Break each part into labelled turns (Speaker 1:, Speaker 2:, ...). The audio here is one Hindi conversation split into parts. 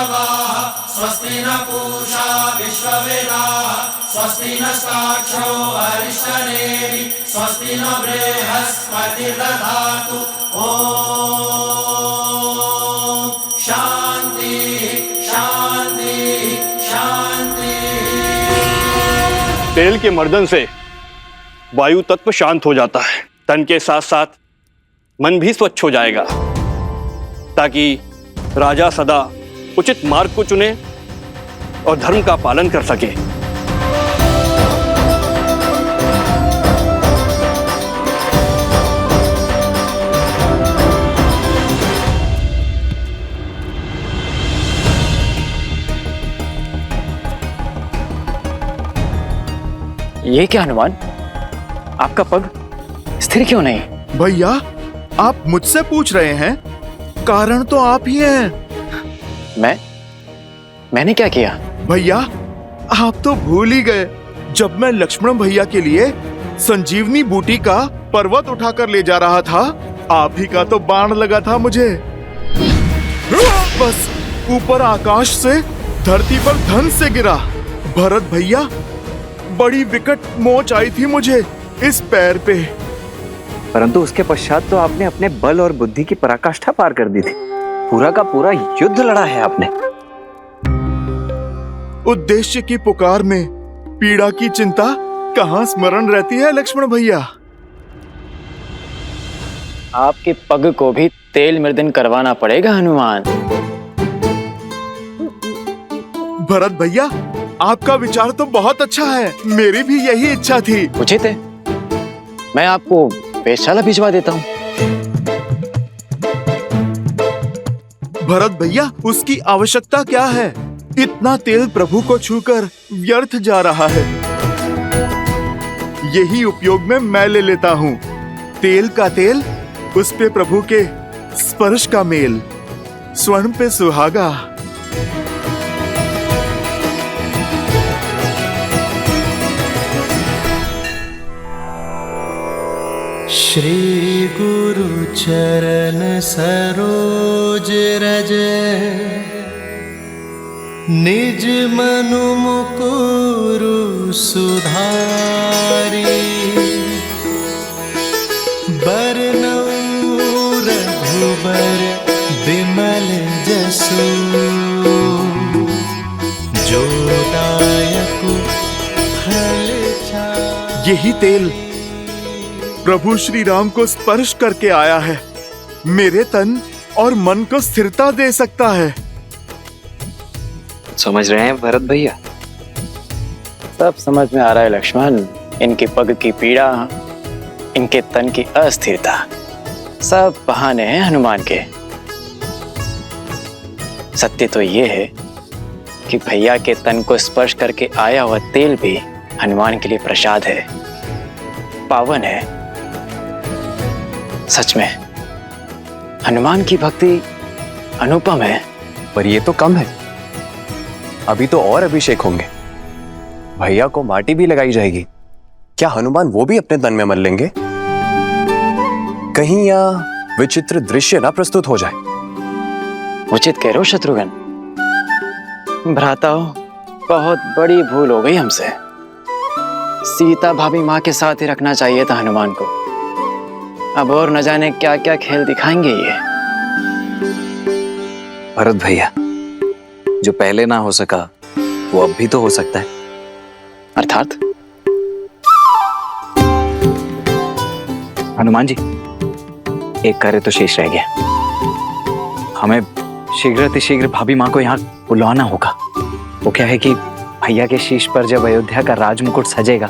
Speaker 1: विश्रवाः स्वस्ति न पूषा विश्ववेदाः स्वस्ति नस्ताक्षो अरिष्टनेमिः स्वस्ति न बृहस्पतिर्दधातु। ओम शांति शांति शांति।
Speaker 2: तेल के मर्दन से वायु तत्व शांत हो जाता है, तन के साथ साथ मन भी स्वच्छ हो जाएगा, ताकि राजा सदा उचित मार्ग को चुने और धर्म का पालन कर सके।
Speaker 3: ये क्या हनुमान, आपका पग स्थिर क्यों नहीं?
Speaker 4: भैया, आप मुझसे पूछ रहे हैं? कारण तो आप ही हैं।
Speaker 3: मैंने क्या किया?
Speaker 4: भैया, आप तो भूल ही गए, जब मैं लक्ष्मण भैया के लिए संजीवनी बूटी का पर्वत उठाकर ले जा रहा था, आप ही का तो बाण लगा था मुझे। बस ऊपर आकाश से धरती पर धन से गिरा। भरत भैया, बड़ी विकट मोच आई थी मुझे इस पैर पे।
Speaker 5: परंतु उसके पश्चात तो आपने अपने बल और बुद्धि की पराकाष्ठा पार कर दी थी। पूरा का पूरा युद्ध लड़ा है आपने।
Speaker 4: उद्देश्य की पुकार में पीड़ा की चिंता कहाँ स्मरण रहती है लक्ष्मण भैया।
Speaker 3: आपके पग को भी तेल मर्दन करवाना पड़ेगा हनुमान।
Speaker 4: भरत भैया, आपका विचार तो बहुत अच्छा है, मेरी भी यही इच्छा थी।
Speaker 3: उचित है, मैं आपको वेधशाला भिजवा देता हूँ।
Speaker 4: भरत भैया, उसकी आवश्यकता क्या है? इतना तेल प्रभु को छूकर व्यर्थ जा रहा है। यही उपयोग में मैं ले लेता हूँ। तेल का तेल, उस पे प्रभु के स्पर्श का मेल, स्वर्ण पे सुहागा।
Speaker 1: श्री गुरु चरण सरोज रज निज मनु मुकुरु सुधारी। बरनउँ रघुबर बिमल जसु जो दायकु फल चारि।
Speaker 4: यही तेल प्रभु श्री राम को स्पर्श करके आया है, मेरे तन और मन को स्थिरता दे सकता है।
Speaker 5: समझ रहे हैं भरत भैया?
Speaker 3: सब समझ में आ रहा है लक्ष्मण। इनके पग की पीड़ा, इनके तन की अस्थिरता, सब बहाने हैं हनुमान के। सत्य तो ये है कि भैया के तन को स्पर्श करके आया हुआ तेल भी हनुमान के लिए प्रसाद है, पावन है। सच में हनुमान की भक्ति अनुपम है।
Speaker 5: पर ये तो कम है, अभी तो और अभिषेक होंगे। भैया को माटी भी लगाई जाएगी। क्या हनुमान वो भी अपने तन में मल लेंगे? कहीं यह विचित्र दृश्य ना प्रस्तुत हो जाए।
Speaker 3: उचित कह रहे हो शत्रुघ्न। भ्राताओ, बहुत बड़ी भूल हो गई हमसे। सीता भाभी माँ के साथ ही रखना चाहिए था हनुमान को। अब और न जाने क्या क्या खेल दिखाएंगे ये।
Speaker 5: भरत भैया, जो पहले ना हो सका वो अब भी तो हो सकता है।
Speaker 3: अर्थात?
Speaker 5: हनुमान जी, एक कार्य तो शेष रह गया। हमें शीघ्र भाभी माँ को यहाँ बुलाना होगा। वो क्या है कि भैया के शीश पर जब अयोध्या का राजमुकुट सजेगा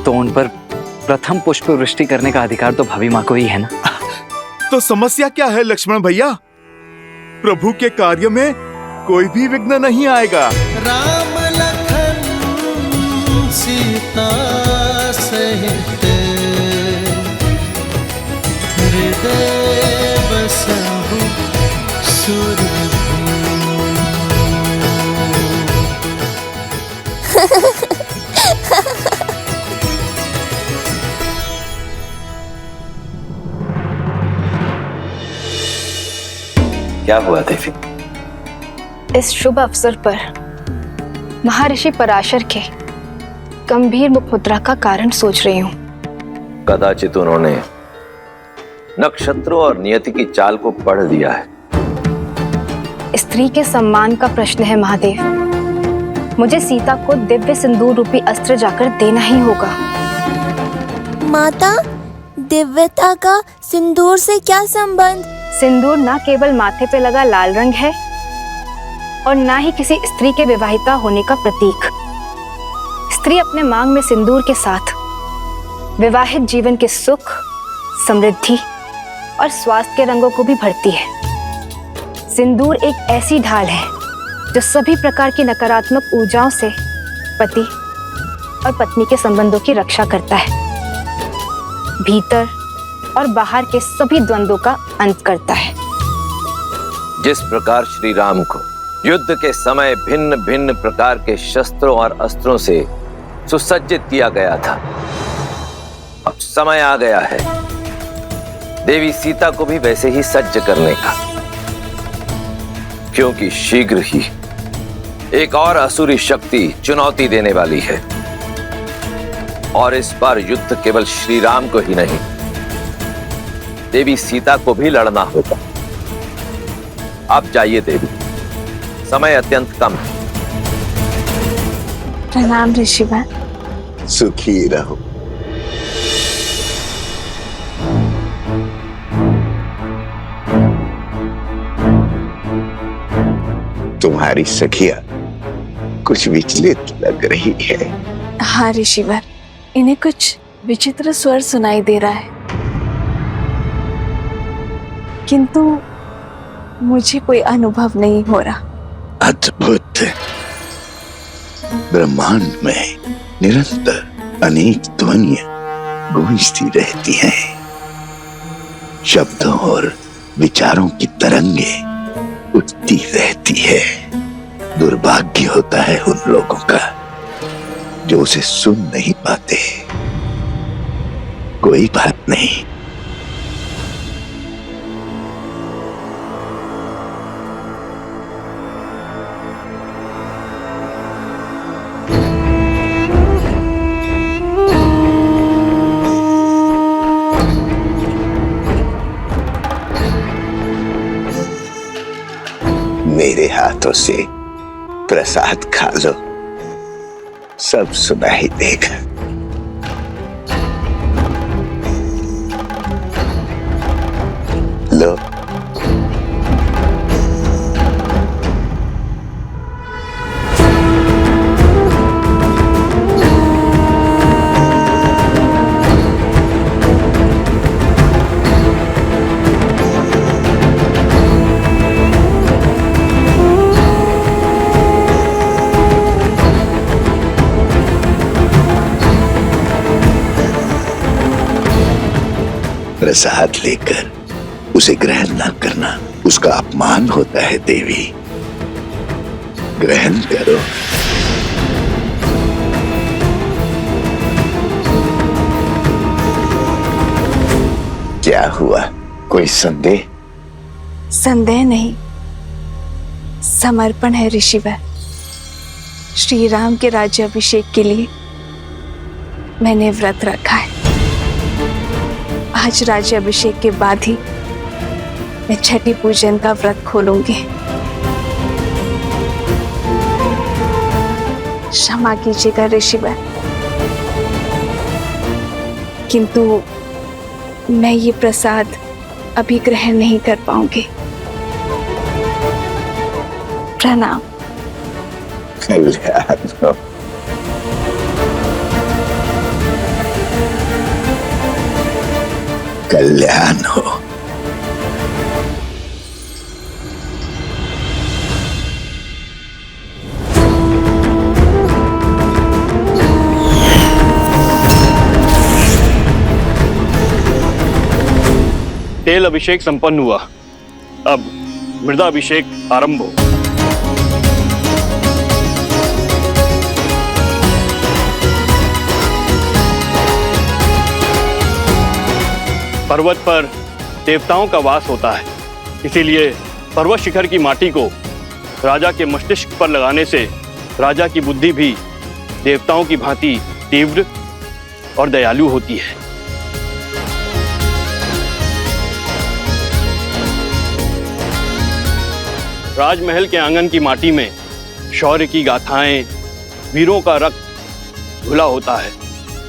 Speaker 5: तो उन पर प्रथम पुष्प वृष्टि करने का अधिकार तो भाभी माँ को ही है ना।
Speaker 4: तो समस्या क्या है लक्ष्मण भैया? प्रभु के कार्य में कोई भी विघ्न नहीं आएगा।
Speaker 1: राम लखन सीता सहित हृदय बसहु सुरभूमि।
Speaker 5: क्या हुआ देवी?
Speaker 6: इस शुभ अवसर पर महर्षि पराशर के गंभीर मुखमुद्रा का कारण सोच रही हूँ।
Speaker 7: कदाचित उन्होंने नक्षत्रों और नियति की चाल को पढ़ लिया है।
Speaker 6: स्त्री के सम्मान का प्रश्न है महादेव। मुझे सीता को दिव्य सिंदूर रूपी अस्त्र जाकर देना ही होगा।
Speaker 8: माता, दिव्यता का सिंदूर से क्या संबंध?
Speaker 6: सिंदूर न केवल माथे पे लगा लाल रंग है और न ही किसी स्त्री के विवाहिता होने का प्रतीक। स्त्री अपने मांग में सिंदूर के साथ विवाहित जीवन के सुख, समृद्धि और स्वास्थ्य के रंगों को भी भरती है। सिंदूर एक ऐसी ढाल है जो सभी प्रकार की नकारात्मक ऊर्जाओं से पति और पत्नी के संबंधों की रक्षा करता है, भीतर और बाहर के सभी द्वंद्वों का अंत करता है।
Speaker 7: जिस प्रकार श्री राम को युद्ध के समय भिन्न भिन्न प्रकार के शस्त्रों और अस्त्रों से सुसज्जित किया गया था, अब समय आ गया है देवी सीता को भी वैसे ही सज्ज करने का, क्योंकि शीघ्र ही एक और असुरी शक्ति चुनौती देने वाली है। और इस बार युद्ध केवल श्री राम को ही नहीं, देवी सीता को भी लड़ना होगा। आप जाइए देवी, समय अत्यंत कम है।
Speaker 6: प्रणाम ऋषिवर।
Speaker 9: सुखी रहो। तुम्हारी सखिया कुछ विचलित लग रही है।
Speaker 10: हाँ ऋषिवर, इन्हें कुछ विचित्र स्वर सुनाई दे रहा है, किंतु मुझे कोई अनुभव नहीं हो रहा।
Speaker 9: अद्भुत। ब्रह्मांड में निरंतर अनेक ध्वनियां गूंजती रहती हैं। शब्दों और विचारों की तरंगे उठती रहती है। दुर्भाग्य होता है उन लोगों का जो उसे सुन नहीं पाते। कोई बात नहीं, मेरे हाथों से प्रसाद खा लो, सब सुनाई देगा। लो। प्रसाद लेकर उसे ग्रहण न करना उसका अपमान होता है देवी। ग्रहण करो। क्या हुआ, कोई संदेह?
Speaker 10: संदेह नहीं, समर्पण है ऋषिवर। श्री राम के राज्याभिषेक के लिए मैंने व्रत रखा है। आज राज्याभिषेक के बाद ही मैं छठी पूजन का व्रत खोलूंगी। क्षमा कीजिएगा ऋषिवर, किंतु मैं ये प्रसाद अभी ग्रहण नहीं कर पाऊंगी। प्रणाम।
Speaker 9: कल्याण हो। कल्याण हो।
Speaker 2: तेल अभिषेक संपन्न हुआ, अब मृदा अभिषेक आरंभ हो। पर्वत पर देवताओं का वास होता है, इसीलिए पर्वत शिखर की माटी को राजा के मस्तिष्क पर लगाने से राजा की बुद्धि भी देवताओं की भांति तीव्र और दयालु होती है। राजमहल के आंगन की माटी में शौर्य की गाथाएं, वीरों का रक्त घुला होता है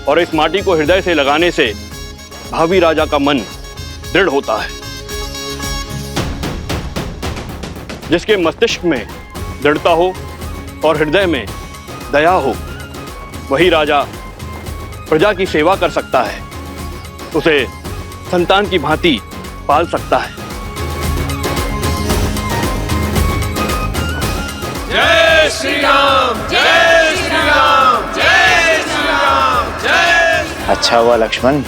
Speaker 2: और इस माटी को हृदय से लगाने से भावी राजा का मन दृढ़ होता है। जिसके मस्तिष्क में दृढ़ता हो और हृदय में दया हो, वही राजा प्रजा की सेवा कर सकता है, उसे संतान की भांति पाल सकता है।
Speaker 1: जय श्री राम, जय श्री राम, जय श्री राम, जय।
Speaker 3: अच्छा हुआ लक्ष्मण,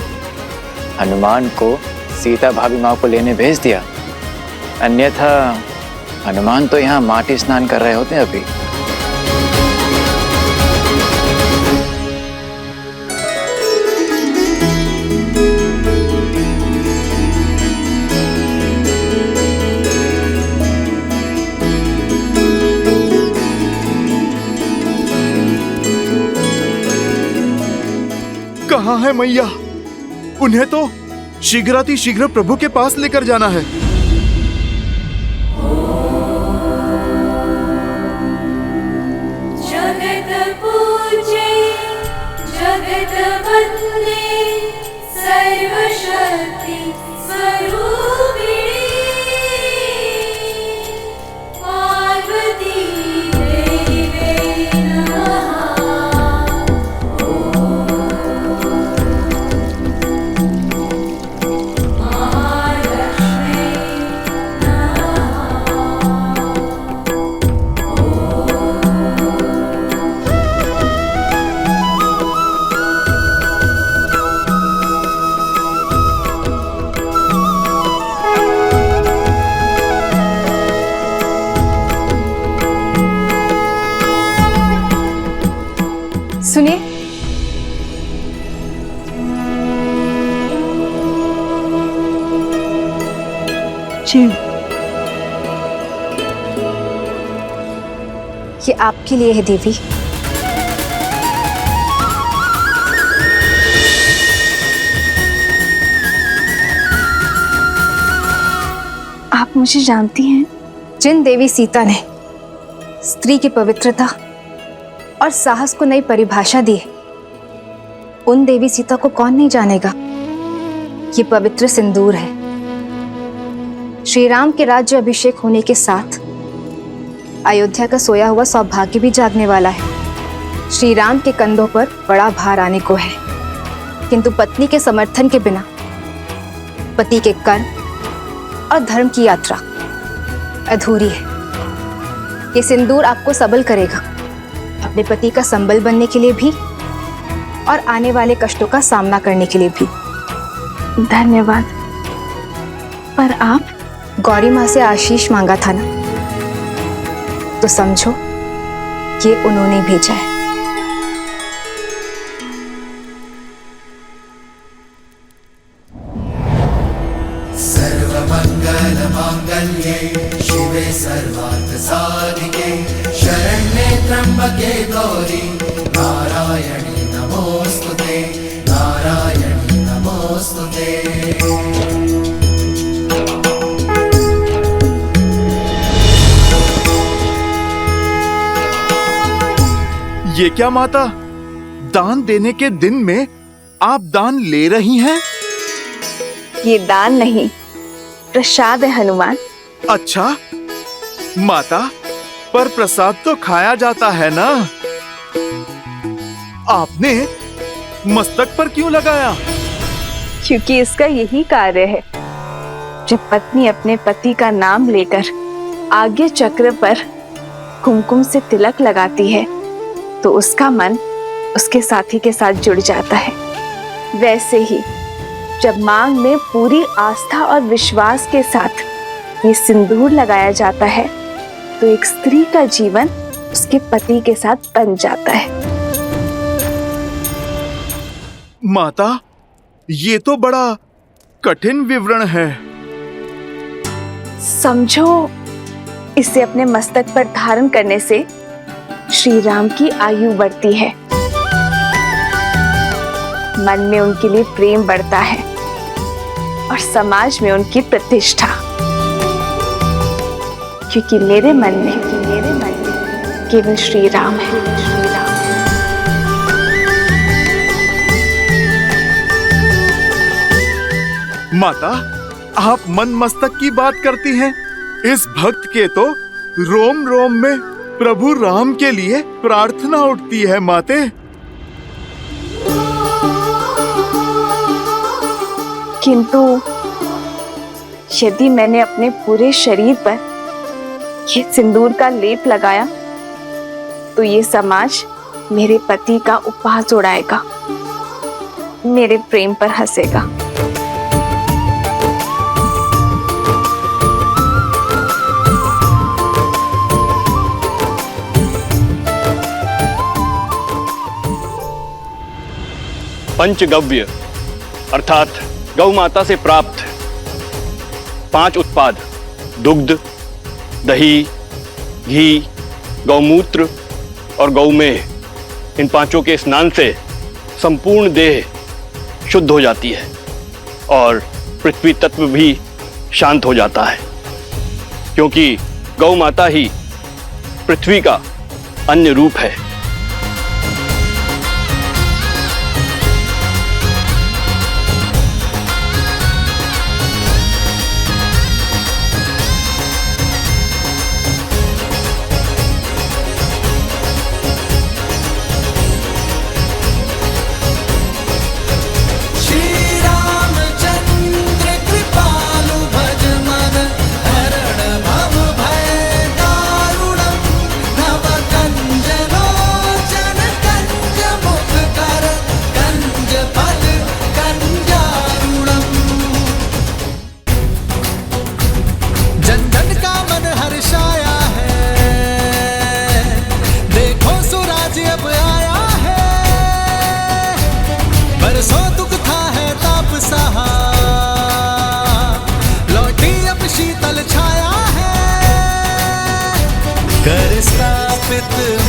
Speaker 3: हनुमान को सीता भाभी माँ को लेने भेज दिया, अन्यथा हनुमान तो यहाँ माटी स्नान कर रहे होते अभी।
Speaker 4: कहाँ है मैया? उन्हें तो शीघ्रातिशीघ्र प्रभु के पास लेकर जाना है।
Speaker 8: जगत पूजे, जगत वंदे, सर्वशक्ति स्वरूपिणी पार्वती देवी नमः।
Speaker 6: सुनिए,
Speaker 10: जी
Speaker 6: ये आपके लिए है देवी।
Speaker 10: आप मुझे जानती हैं?
Speaker 6: जिन देवी सीता ने स्त्री की पवित्रता और साहस को नई परिभाषा दी, उन देवी सीता को कौन नहीं जानेगा। ये पवित्र सिंदूर है। श्री राम के राज्य अभिषेक होने के साथ अयोध्या का सोया हुआ सौभाग्य भी जागने वाला है। श्री राम के कंधों पर बड़ा भार आने को है, किंतु पत्नी के समर्थन के बिना पति के कर्म और धर्म की यात्रा अधूरी है। ये सिंदूर आपको सबल करेगा, अपने पति का संबल बनने के लिए भी और आने वाले कष्टों का सामना करने के लिए भी।
Speaker 10: धन्यवाद। पर आप?
Speaker 6: गौरी माँ से आशीष मांगा था ना, तो समझो ये उन्होंने भेजा है।
Speaker 1: सर्वमंगल मांगल्ये शिवे सर्वार्थ साधिके शरण्ये त्र्यंबके गौरी नारायणी नमोस्तुते, नारायणी नमोस्तुते।
Speaker 4: ये क्या माता, दान देने के दिन में आप दान ले रही हैं?
Speaker 10: ये दान नहीं, प्रसाद है हनुमान।
Speaker 4: अच्छा माता, पर प्रसाद तो खाया जाता है ना, आपने मस्तक पर क्यों लगाया?
Speaker 10: क्योंकि इसका यही कार्य है। जब पत्नी अपने पति का नाम लेकर आगे चक्र पर कुमकुम से तिलक लगाती है, तो उसका मन उसके साथी के साथ जुड़ जाता है। वैसे ही जब मांग में पूरी आस्था और विश्वास के साथ ये सिंदूर लगाया जाता है, तो एक स्त्री का जीवन उसके पति के साथ बन जाता है।
Speaker 4: माता, ये तो बड़ा कठिन विवरण है।
Speaker 10: समझो इसे अपने मस्तक पर धारण करने से श्री राम की आयु बढ़ती है, मन में उनके लिए प्रेम बढ़ता है और समाज में उनकी प्रतिष्ठा, क्योंकि मेरे मन में केवल श्री राम है।
Speaker 4: माता, आप मन मस्तक की बात करती हैं। इस भक्त के तो रोम रोम में प्रभु राम के लिए प्रार्थना उठती है माते।
Speaker 10: किंतु यदि मैंने अपने पूरे शरीर पर ये सिंदूर का लेप लगाया तो ये समाज मेरे पति का उपहास उड़ाएगा, मेरे प्रेम पर हंसेगा।
Speaker 2: पंचगव्य अर्थात गौ माता से प्राप्त 5 उत्पाद दुग्ध, दही, घी, गौमूत्र और गौमेह, इन 5 के स्नान से संपूर्ण देह शुद्ध हो जाती है और पृथ्वी तत्व भी शांत हो जाता है, क्योंकि गौ माता ही पृथ्वी का अन्य रूप है।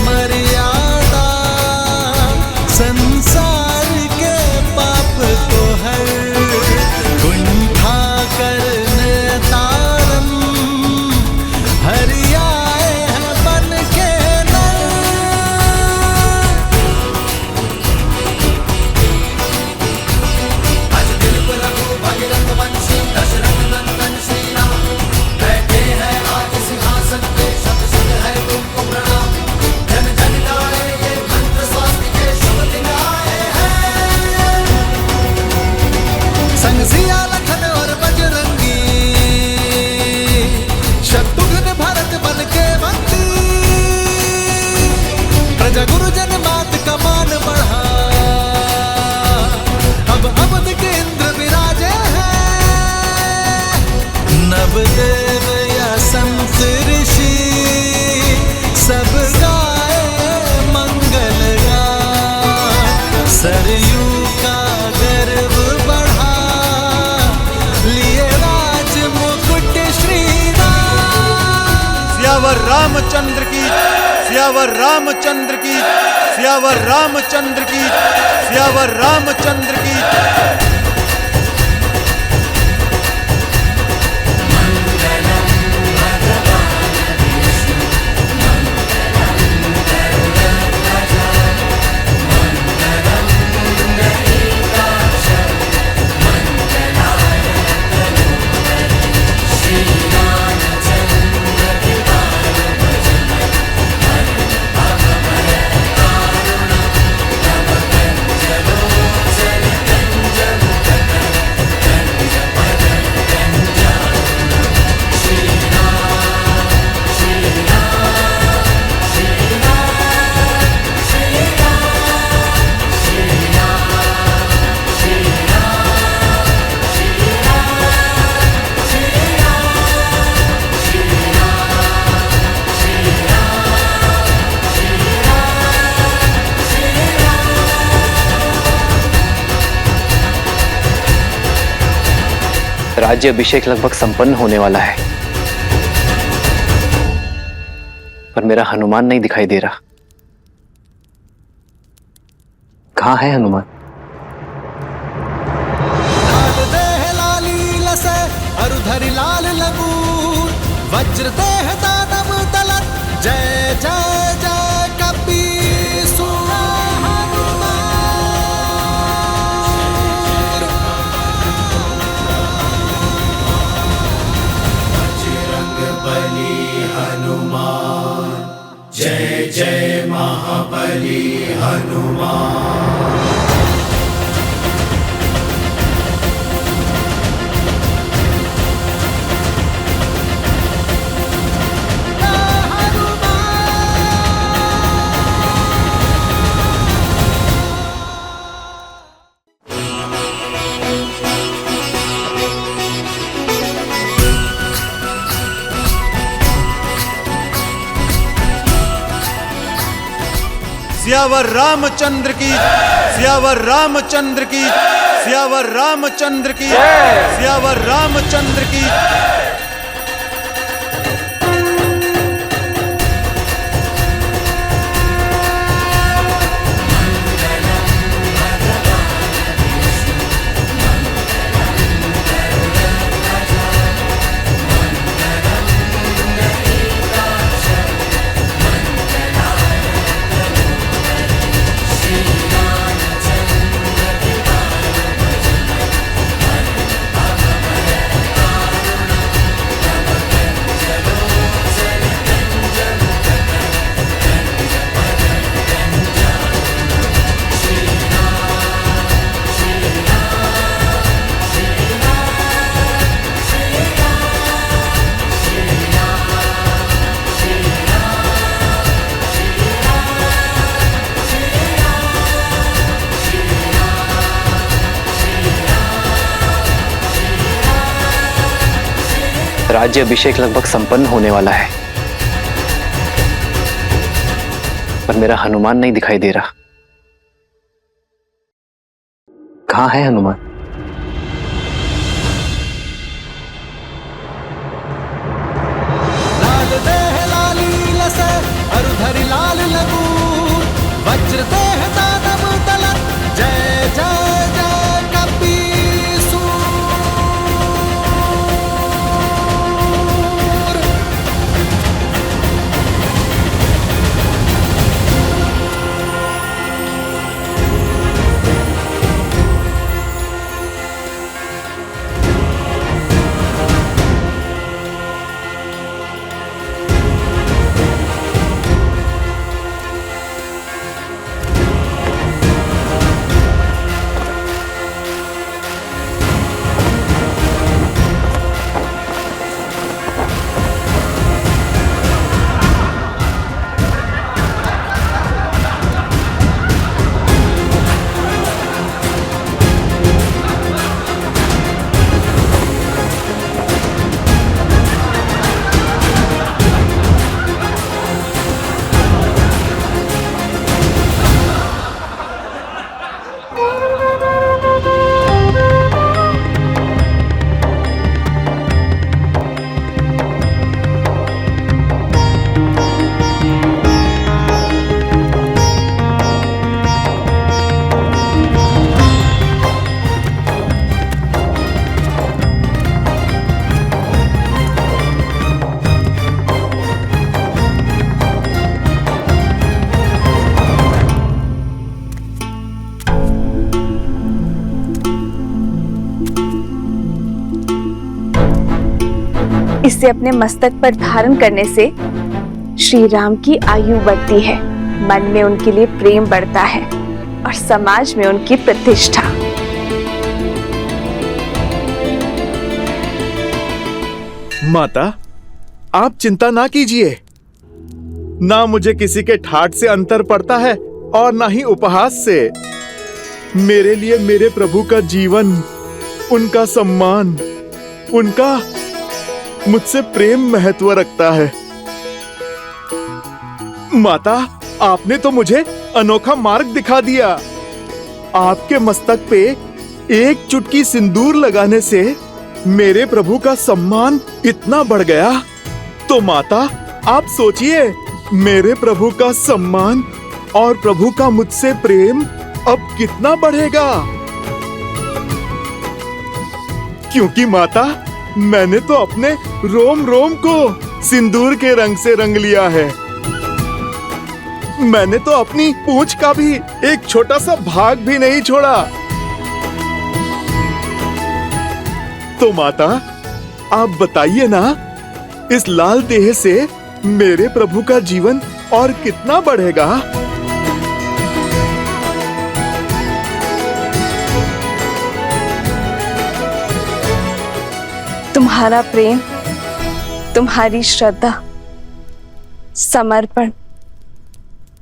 Speaker 11: मर्यादा संसार के पाप को हर कुंठा करने तारम हरियाए हैं बन के गुरुजन मात का मान बढ़ा, अब अवध के इंद्र विराजे हैं। नवदेव या संत ऋषि सब गाए मंगल गान, सरयू का गर्व बढ़ा, लिए राज मुकुट श्री राम।
Speaker 12: सियावर रामचंद्र की, सियावर रामचंद्र की, सियावर रामचंद्र की, सियावर रामचंद्र की।
Speaker 3: राज्य अभिषेक लगभग संपन्न होने वाला है। पर मेरा हनुमान नहीं दिखाई दे रहा। कहाँ है हनुमान?
Speaker 11: लाल देह लाली लसे अरुधरि लाल लगूर, वज्र देह दानव दलत, जय जय जय कपीसुर। सियावर रामचंद्र की, सियावर रामचंद्र की, सियावर रामचंद्र की, सियावर रामचंद्र की।
Speaker 3: राज्य अभिषेक लगभग संपन्न होने वाला है, पर मेरा हनुमान नहीं दिखाई दे रहा। कहाँ है हनुमान?
Speaker 11: लाल देह लाली लसे अरुधरि लाल लगूर, वज्र देह दानव दलत, जय जय जय कपीसुर।
Speaker 10: इसे अपने मस्तक पर धारण करने से श्री राम की आयु बढ़ती है, मन में उनके लिए प्रेम बढ़ता है और समाज में उनकी प्रतिष्ठा।
Speaker 4: माता, आप चिंता ना कीजिए। ना मुझे किसी के ठाठ से अंतर पड़ता है और ना ही उपहास से। मेरे लिए मेरे प्रभु का जीवन, उनका सम्मान, उनका मुझसे प्रेम महत्व रखता है। माता, आपने तो मुझे अनोखा मार्ग दिखा दिया। आपके मस्तक पे एक चुटकी सिंदूर लगाने से मेरे प्रभु का सम्मान इतना बढ़ गया। तो माता, आप सोचिए, मेरे प्रभु का सम्मान और प्रभु का मुझसे प्रेम अब कितना बढ़ेगा, क्योंकि माता मैंने तो अपने रोम रोम को सिंदूर के रंग से रंग लिया है। मैंने तो अपनी पूंछ का भी एक छोटा सा भाग भी नहीं छोड़ा। तो माता आप बताइए ना, इस लाल देह से मेरे प्रभु का जीवन और कितना बढ़ेगा।
Speaker 10: तुम्हारा प्रेम, तुम्हारी श्रद्धा, समर्पण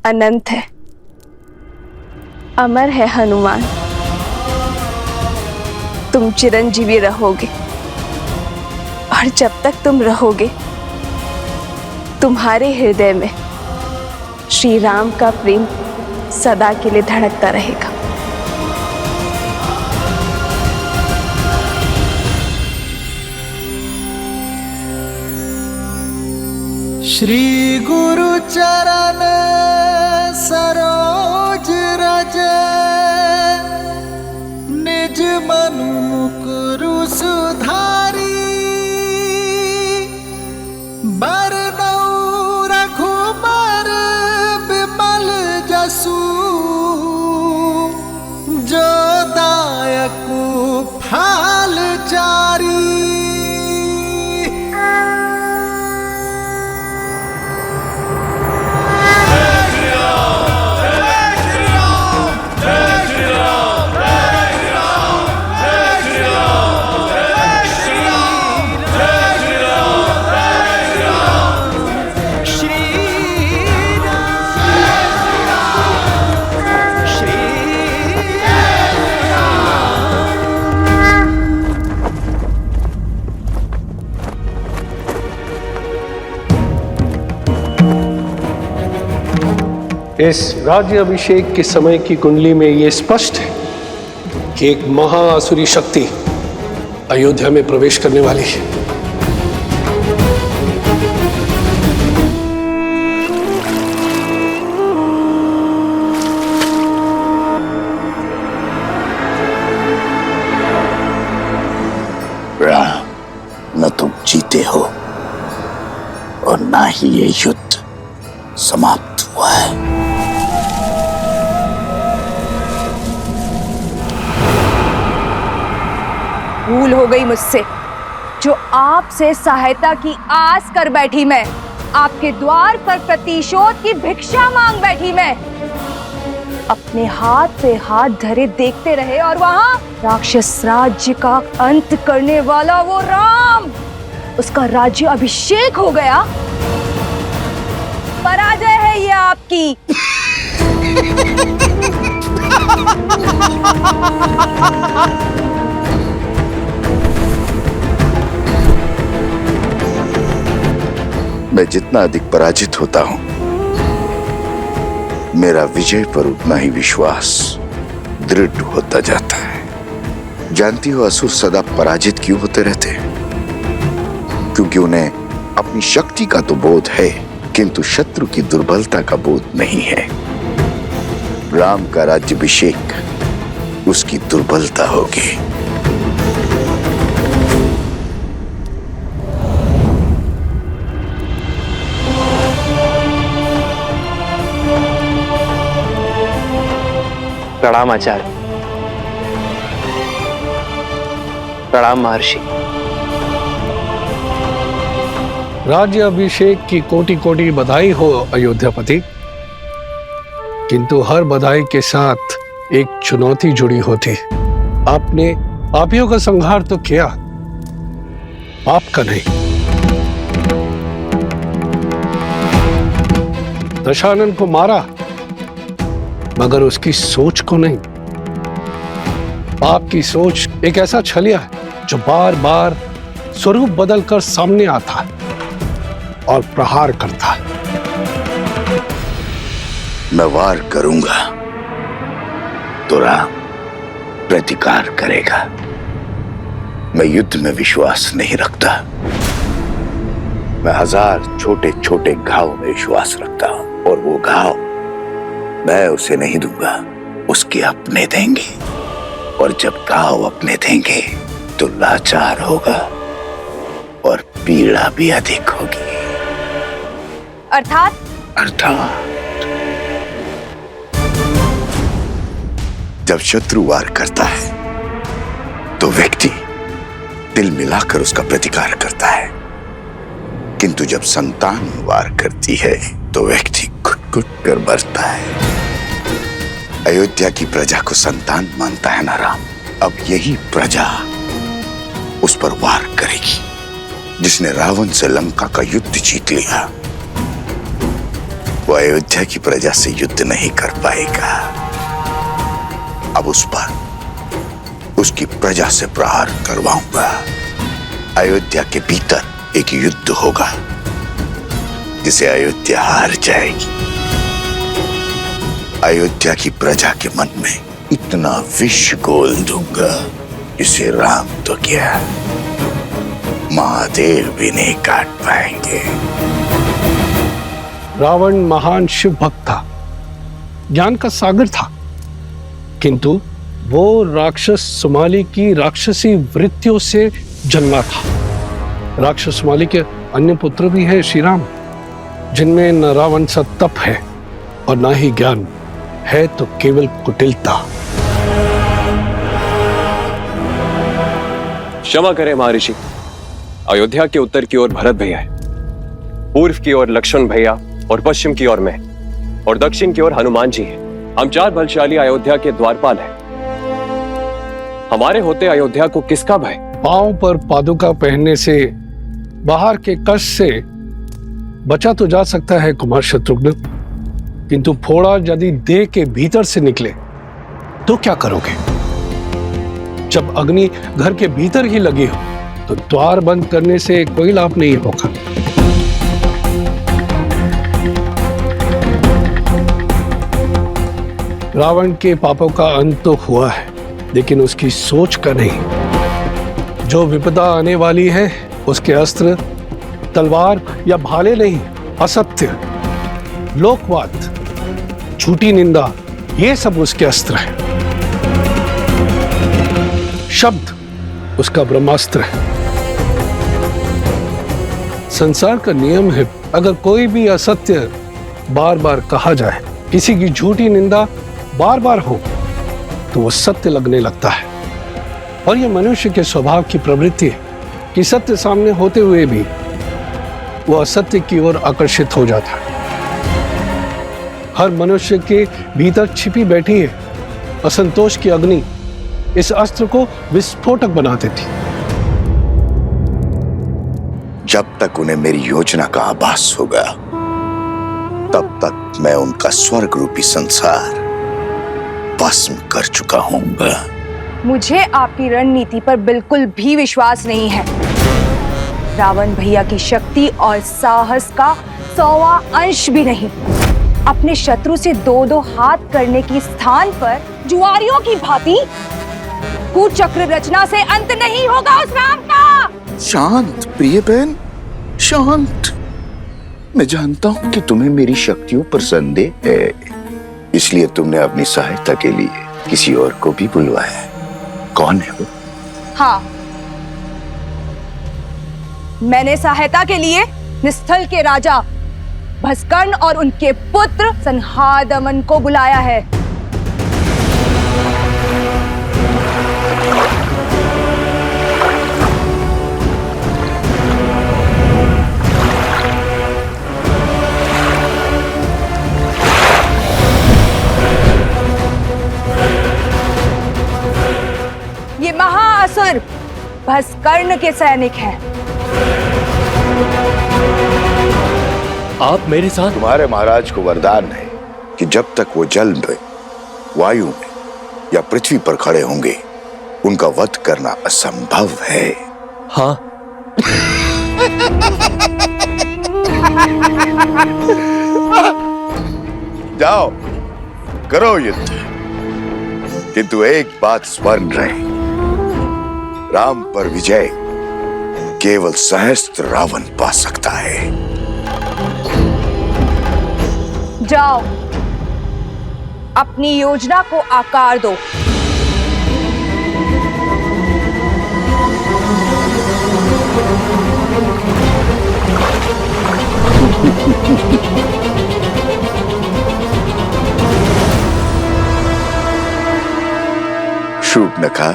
Speaker 10: अनंत है, अमर है हनुमान। तुम चिरंजीवी रहोगे और जब तक तुम रहोगे तुम्हारे हृदय में श्री राम का प्रेम सदा के लिए धड़कता रहेगा।
Speaker 11: श्री गुरु चरण सरोज रज, निज मनु मुकुरु सुधारी, बरनउँ रघुबर बिमल जसु, जो दायकु फल चारी।
Speaker 13: इस राज्य अभिषेक के समय की कुंडली में यह स्पष्ट है कि एक महाअसुरी शक्ति अयोध्या में प्रवेश करने वाली है।
Speaker 9: राम, न तुम जीते हो और ना ही ये युद्ध समाप्त हुआ है।
Speaker 6: भूल हो गई मुझसे, जो आपसे सहायता की आस कर बैठी मैं, आपके द्वार पर प्रतिशोध की भिक्षा मांग बैठी मैं। अपने हाथ पे हाथ धरे देखते रहे और वहां राक्षस राज्य का अंत करने वाला वो राम, उसका राज्य अभिषेक हो गया। पराजय है ये आपकी।
Speaker 9: मैं जितना अधिक पराजित होता हूं, मेरा विजय पर उतना ही विश्वास दृढ़ होता जाता है। जानती हो असुर सदा पराजित क्यों होते रहते हैं? क्योंकि उन्हें अपनी शक्ति का तो बोध है, किंतु शत्रु की दुर्बलता का बोध नहीं है। राम का राज्याभिषेक उसकी दुर्बलता होगी।
Speaker 3: प्रणाम आचार्य। प्रणाम महर्षि।
Speaker 13: राज्य अभिषेक की कोटि कोटि बधाई हो अयोध्यापति, किंतु हर बधाई के साथ एक चुनौती जुड़ी होती। आपने पापियों का संहार तो किया, पाप का नहीं। दशानन को मारा, मगर उसकी सोच को नहीं। पाप की सोच एक ऐसा छलिया है जो बार बार स्वरूप बदलकर सामने आता है और प्रहार करता है।
Speaker 9: मैं वार करूंगा तो राम प्रतिकार करेगा। मैं युद्ध में विश्वास नहीं रखता। मैं 1000 छोटे छोटे घाव में विश्वास रखता हूं, और वो घाव मैं उसे नहीं दूंगा, उसके अपने देंगे। और जब घाव अपने देंगे तो लाचार होगा और पीड़ा भी अधिक होगी।
Speaker 6: अर्थात
Speaker 9: जब शत्रु वार करता है तो व्यक्ति दिल मिलाकर उसका प्रतिकार करता है, किंतु जब संतान वार करती है तो व्यक्ति घुट-घुट कर मरता है। अयोध्या की प्रजा को संतान मानता है ना राम। अब यही प्रजा उस पर वार करेगी। जिसने रावण से लंका का युद्ध जीत लिया वो अयोध्या की प्रजा से युद्ध नहीं कर पाएगा। अब उस पर उसकी प्रजा से प्रहार करवाऊंगा। अयोध्या के भीतर एक युद्ध होगा जिसे अयोध्या हार जाएगी। अयोध्या की प्रजा के मन में इतना विष घोल दूंगा जिसे राम तो क्या महादेव भी नहीं काट पाएंगे।
Speaker 13: रावण महान शिव भक्त था, ज्ञान का सागर था, किंतु वो राक्षस सुमाली की राक्षसी वृत्तियों से जन्मा था। राक्षस सुमाली के अन्य पुत्र भी है श्री राम, जिनमें न रावण सा तप है और न ही ज्ञान है, तो केवल कुटिलता।
Speaker 2: क्षमा करें महर्षि, अयोध्या के उत्तर की ओर भरत भैया है, पूर्व की ओर लक्ष्मण भैया और पश्चिम की ओर मैं, और दक्षिण की ओर हनुमान जी हैं। हम 4 बलशाली अयोध्या के द्वारपाल हैं। हमारे होते अयोध्या को किसका भय?
Speaker 13: पांव पर पादुका पहनने से, बाहर के कष्ट से बचा तो जा सकता है कुमार शत्रुघ्न, किंतु फोड़ा यदि देह के भीतर से निकले तो क्या करोगे? जब अग्नि घर के भीतर ही लगी हो तो द्वार बंद करने से कोई लाभ नहीं होगा। रावण के पापों का अंत तो हुआ है, लेकिन उसकी सोच का नहीं। जो विपदा आने वाली है उसके अस्त्र तलवार या भाले नहीं, असत्य, लोकवाद, झूठी निंदा, ये सब उसके अस्त्र है। शब्द उसका ब्रह्मास्त्र है। संसार का नियम है, अगर कोई भी असत्य बार बार कहा जाए, किसी की झूठी निंदा बार बार हो, तो वो सत्य लगने लगता है। और ये मनुष्य के स्वभाव की प्रवृत्ति है कि सत्य सामने होते हुए भी वो असत्य की ओर आकर्षित हो जाता है। हर मनुष्य के भीतर छिपी बैठी है असंतोष की अग्नि इस अस्त्र को विस्फोटक बना देती।
Speaker 9: जब तक उन्हें मेरी योजना का आभास होगा तब तक मैं उनका स्वर्ग रूपी संसार भस्म कर चुका हूंगा।
Speaker 6: मुझे आपकी रणनीति पर बिल्कुल भी विश्वास नहीं है। रावण भैया की शक्ति और साहस का 100वां अंश भी नहीं। अपने शत्रु से 2-2 हाथ करने की स्थान पर जुआरियों की भांति कूचक्र रचना से अंत नहीं होगा उस राम का।
Speaker 9: शांत प्रिय बहन, शांत। मैं जानता हूं कि तुम्हें मेरी शक्तियों पर संदेह है, इसलिए तुमने अपनी सहायता के लिए किसी और को भी बुलवाया। कौन है वो?
Speaker 6: हाँ, मैंने सहायता के लिए निस्थल के राजा भस्कर्ण और उनके पुत्र संहादमन को बुलाया है। ये महाअसुर भस्कर्ण के सैनिक हैं।
Speaker 2: आप मेरे साथ?
Speaker 9: तुम्हारे महाराज को वरदान है कि जब तक वो जल में, वायु में या पृथ्वी पर खड़े होंगे उनका वध करना असंभव है।
Speaker 2: हाँ।
Speaker 9: जाओ करो युद्ध, किंतु एक बात स्मरण रहे, राम पर विजय केवल सहस्त्र रावण पा सकता है।
Speaker 10: जाओ, अपनी योजना को आकार दो।
Speaker 9: शूर्पणखा,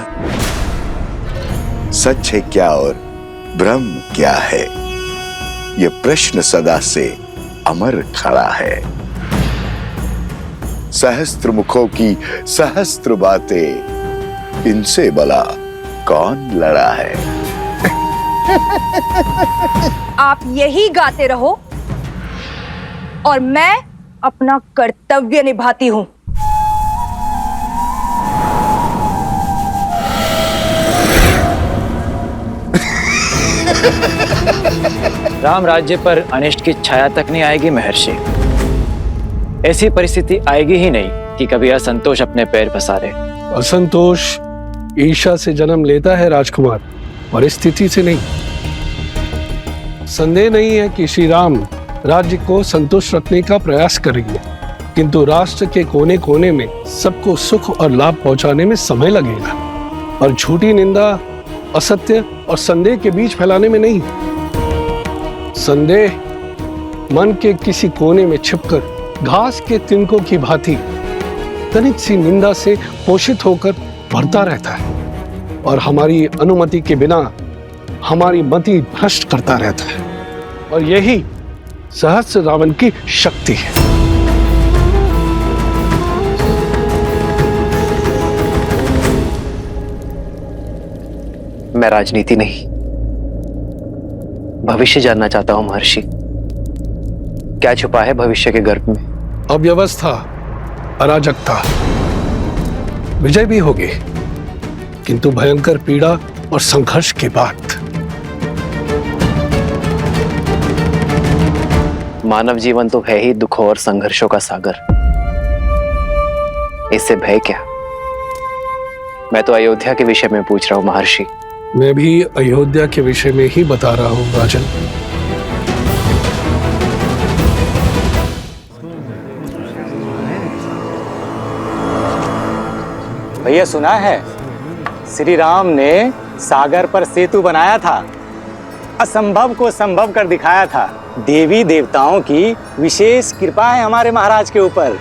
Speaker 9: सच है क्या और ब्रह्म क्या है, यह प्रश्न सदा से अमर खड़ा है। सहस्त्र मुखों की सहस्त्र बातें, इनसे भला कौन लड़ा है।
Speaker 10: आप यही गाते रहो और मैं अपना कर्तव्य निभाती हूं।
Speaker 3: राम राज्य पर अनिष्ट की छाया तक नहीं आएगी महर्षि। ऐसी परिस्थिति आएगी ही नहीं कि कभी असंतोष अपने पैर पसारे।
Speaker 13: असंतोष ईर्ष्या से जन्म लेता है राजकुमार, परिस्थिति से नहीं। संदेह नहीं है कि श्री राम राज्य को संतुष्ट रखने का प्रयास करेंगे, किंतु राष्ट्र के कोने कोने में सबको सुख और लाभ पहुंचाने में समय लगेगा, और झूठी निंदा, असत्य और संदेह के बीच फैलाने में नहीं। संदेह मन के किसी कोने में छिपकर घास के तिनकों की भांति तनिक सी निंदा से पोषित होकर बढ़ता रहता है और हमारी अनुमति के बिना हमारी मति भ्रष्ट करता रहता है, और यही सहस्त्र रावण की शक्ति है।
Speaker 3: मैं राजनीति नहीं, भविष्य जानना चाहता हूं महर्षि। क्या छुपा है भविष्य के गर्भ में?
Speaker 13: अव्यवस्था, अराजकता, विजय भी होगी, किंतु भयंकर पीड़ा और संघर्ष के बाद।
Speaker 3: मानव जीवन तो है ही दुखों और संघर्षों का सागर, इससे भय क्या? मैं तो अयोध्या के विषय में पूछ रहा हूं महर्षि।
Speaker 13: मैं भी अयोध्या के विषय में ही बता रहा हूं राजन।
Speaker 14: भैया सुना है, श्री राम ने सागर पर सेतु बनाया था, असंभव को संभव कर दिखाया था। देवी देवताओं की विशेष कृपा है हमारे महाराज के ऊपर।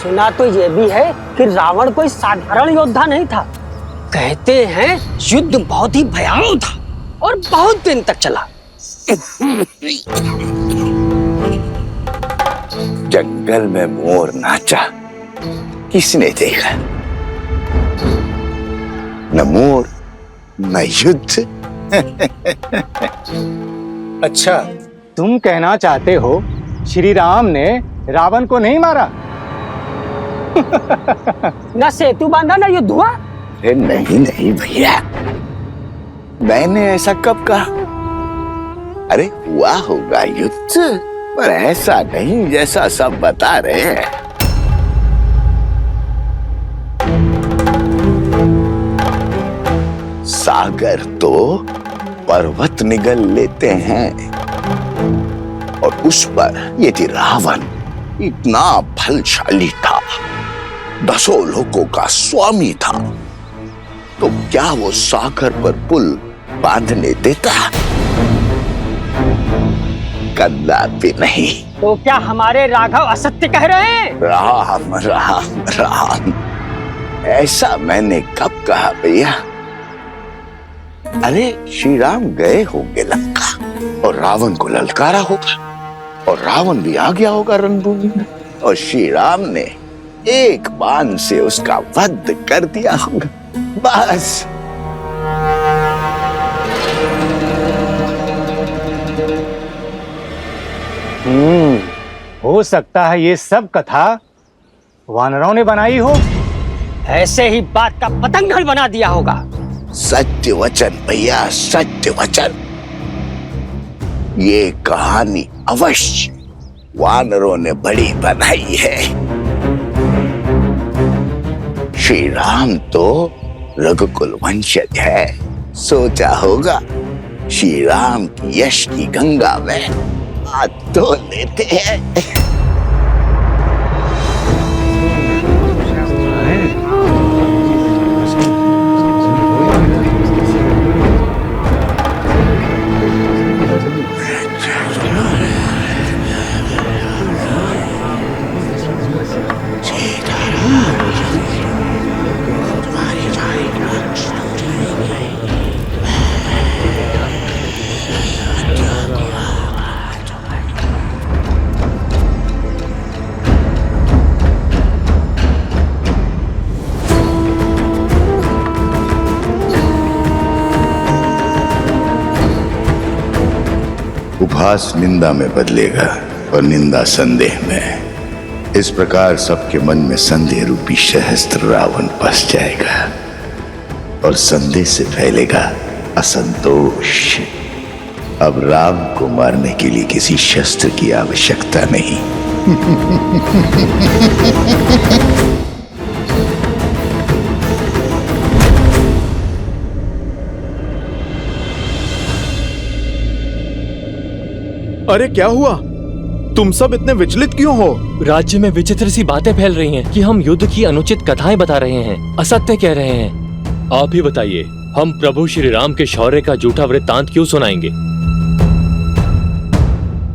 Speaker 15: सुना तो यह भी है कि रावण कोई साधारण योद्धा नहीं था। कहते हैं युद्ध बहुत ही भयावह था और बहुत दिन तक चला।
Speaker 9: जंगल में मोर नाचा, किसने देखा? न मोर न युद्ध।
Speaker 14: अच्छा, तुम कहना चाहते हो श्री राम ने रावण को नहीं मारा?
Speaker 15: न सेतु बांधा न युद्ध हुआ।
Speaker 9: नहीं नहीं भैया, मैंने ऐसा कब कहा? अरे हुआ होगा युद्ध, पर ऐसा नहीं जैसा सब बता रहे हैं। सागर तो पर्वत निगल लेते हैं, और उस पर यदि रावण इतना बलशाली था, 10 लोगों का स्वामी था, तो क्या वो सागर पर पुल बांधने देता? कदापि नहीं।
Speaker 15: तो क्या हमारे राघव असत्य कह रहे हैं?
Speaker 9: राम राम राम, ऐसा मैंने कब कहा भैया? अरे श्री राम गए होंगे लंका और रावण को ललकारा होगा, और रावण भी आ गया होगा रणभूमि में, और श्री राम ने एक बाण से उसका वध कर दिया होगा, बस।
Speaker 14: हो सकता है ये सब कथा वानरों ने बनाई हो।
Speaker 15: ऐसे ही बात का पतंगड़ बना दिया होगा।
Speaker 9: सत्य वचन भैया, सत्य वचन। ये कहानी अवश्य वानरों ने बड़ी बनाई है। श्री राम तो रघुकुल वंशज है, सोचा होगा श्री राम की यश की गंगा में हाथ धो लेते हैं। उपहास निंदा में बदलेगा और निंदा संदेह में। इस प्रकार सबके मन में संदेह रूपी सहस्त्र रावण बस जाएगा और संदेह से फैलेगा असंतोष। अब राम को मारने के लिए किसी शस्त्र की आवश्यकता नहीं।
Speaker 4: अरे क्या हुआ? तुम सब इतने विचलित क्यों हो?
Speaker 16: राज्य में विचित्र सी बातें फैल रही हैं कि हम युद्ध की अनुचित कथाएं बता रहे हैं, असत्य कह रहे हैं।
Speaker 17: आप ही बताइए, हम प्रभु श्री राम के शौर्य का झूठा वृत्तांत क्यों सुनाएंगे?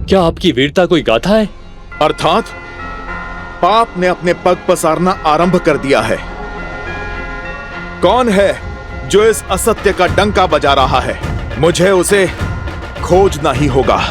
Speaker 17: क्या आपकी वीरता कोई गाथा है?
Speaker 4: अर्थात पाप ने अपने पग पसारना आरंभ कर दिया है। कौन है जो इस असत्य का डंका बजा रहा है? मुझे उसे खोजना ही होगा।